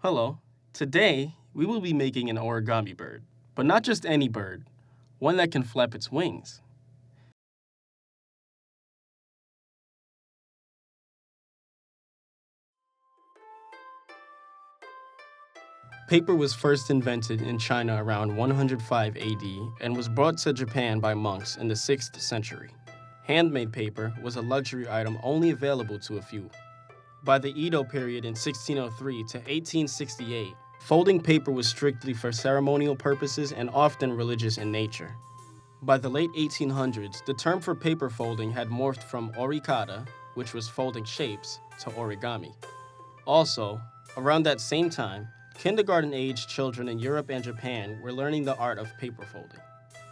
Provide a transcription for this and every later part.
Hello. Today, we will be making an origami bird, but not just any bird, one that can flap its wings. Paper was first invented in China around 105 AD and was brought to Japan by monks in the 6th century. Handmade paper was a luxury item only available to a few. By the Edo period in 1603 to 1868, folding paper was strictly for ceremonial purposes and often religious in nature. By the late 1800s, the term for paper folding had morphed from orikata, which was folding shapes, to origami. Also, around that same time, kindergarten-aged children in Europe and Japan were learning the art of paper folding.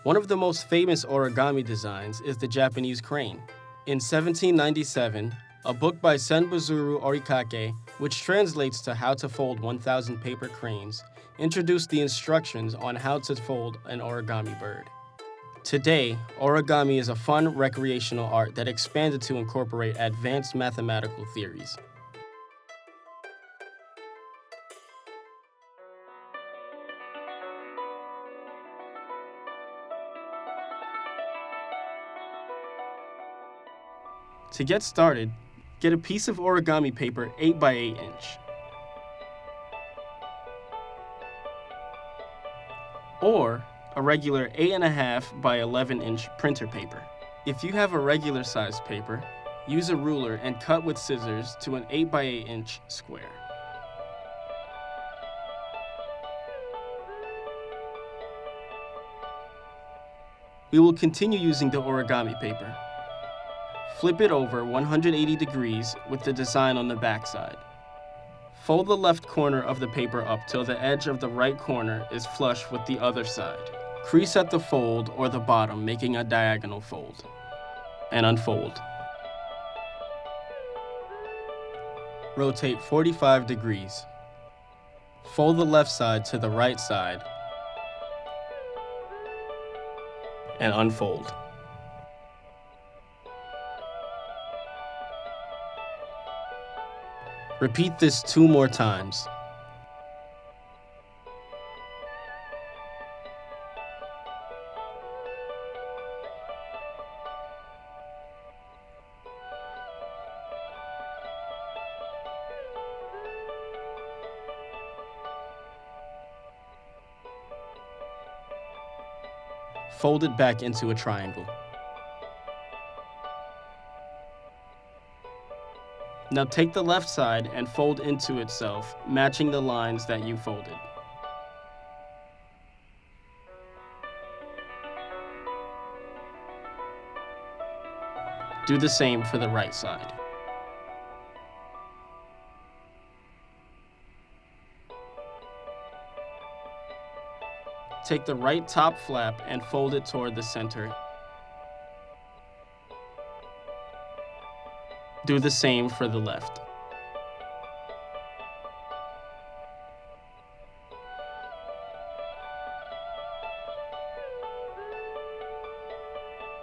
One of the most famous origami designs is the Japanese crane. In 1797, a book by Senbuzuru Orikake, which translates to How to Fold 1,000 Paper Cranes, introduced the instructions on how to fold an origami bird. Today, origami is a fun recreational art that expanded to incorporate advanced mathematical theories. To get started, get a piece of origami paper 8 by 8 inch. Or a regular 8.5 by 11 inch printer paper. If you have a regular sized paper, use a ruler and cut with scissors to an 8 by 8 inch square. We will continue using the origami paper. Flip it over 180 degrees with the design on the back side. Fold the left corner of the paper up till the edge of the right corner is flush with the other side. Crease at the fold or the bottom, making a diagonal fold. And unfold. Rotate 45 degrees. Fold the left side to the right side. And unfold. Repeat this 2 more times. Fold it back into a triangle. Now take the left side and fold into itself, matching the lines that you folded. Do the same for the right side. Take the right top flap and fold it toward the center. Do the same for the left.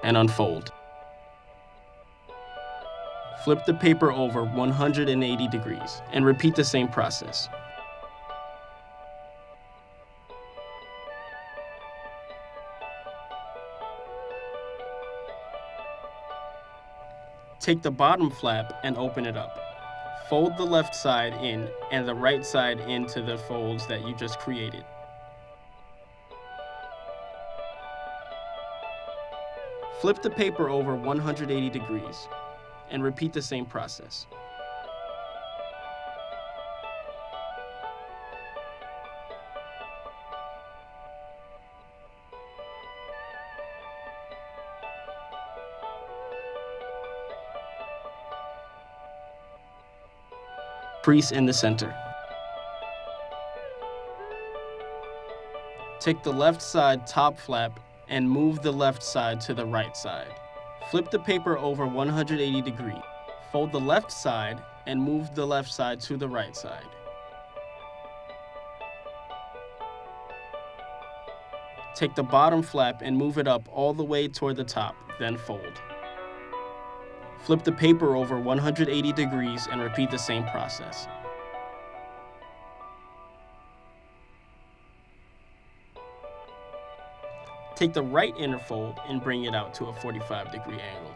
And unfold. Flip the paper over 180 degrees and repeat the same process. Take the bottom flap and open it up. Fold the left side in and the right side into the folds that you just created. Flip the paper over 180 degrees and repeat the same process. Crease in the center. Take the left side top flap and move the left side to the right side. Flip the paper over 180 degrees. Fold the left side and move the left side to the right side. Take the bottom flap and move it up all the way toward the top, then fold. Flip the paper over 180 degrees and repeat the same process. Take the right inner fold and bring it out to a 45-degree angle.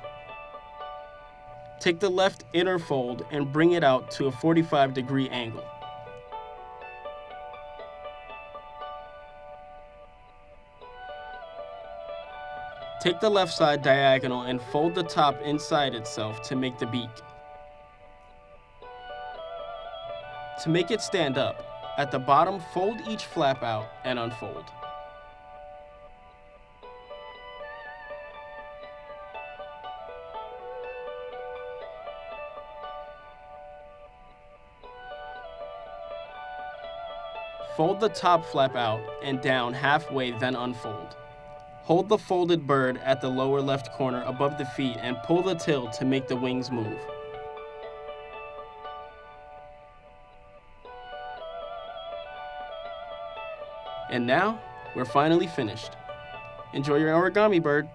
Take the left inner fold and bring it out to a 45-degree angle. Take the left side diagonal and fold the top inside itself to make the beak. To make it stand up, at the bottom fold each flap out and unfold. Fold the top flap out and down halfway, then unfold. Hold the folded bird at the lower left corner above the feet and pull the till to make the wings move. And now, we're finally finished. Enjoy your origami bird.